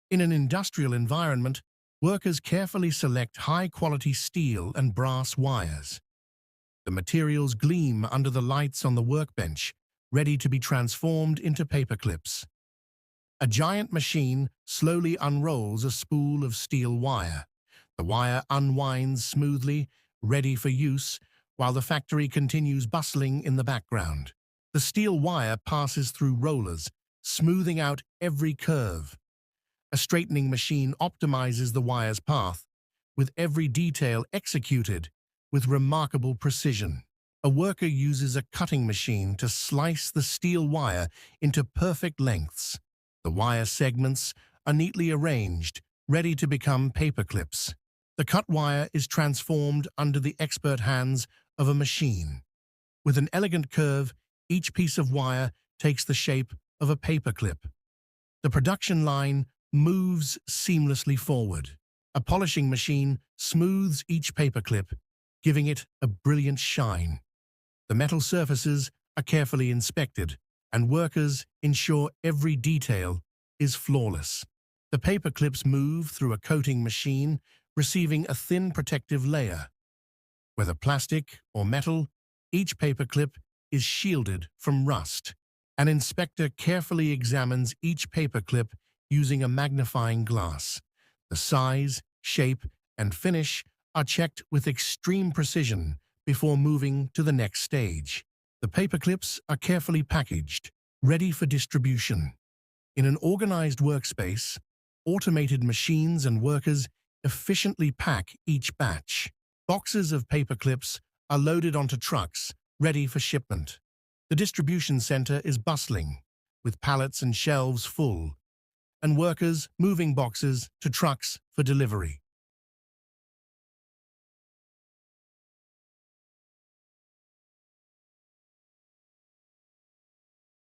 In an industrial environment, workers carefully select high-quality steel and brass wires. The materials gleam under the lights on the workbench, ready to be transformed into paperclips. A giant machine slowly unrolls a spool of steel wire. The wire unwinds smoothly, ready for use, while the factory continues bustling in the background. The steel wire passes through rollers, smoothing out every curve. A straightening machine optimizes the wire's path, with every detail executed with remarkable precision. A worker uses a cutting machine to slice the steel wire into perfect lengths. The wire segments are neatly arranged, ready to become paperclips. The cut wire is transformed under the expert hands of a machine. With an elegant curve, each piece of wire takes the shape of a paperclip. The production line moves seamlessly forward. A polishing machine smooths each paperclip, giving it a brilliant shine. The metal surfaces are carefully inspected, and workers ensure every detail is flawless. The paperclips move through a coating machine, receiving a thin protective layer. Whether plastic or metal, each paperclip is shielded from rust. An inspector carefully examines each paperclip using a magnifying glass. The size, shape, and finish are checked with extreme precision before moving to the next stage. The paperclips are carefully packaged, ready for distribution. In an organized workspace, automated machines and workers efficiently pack each batch. Boxes of paperclips are loaded onto trucks, ready for shipment. The distribution center is bustling, with pallets and shelves full, and workers moving boxes to trucks for delivery.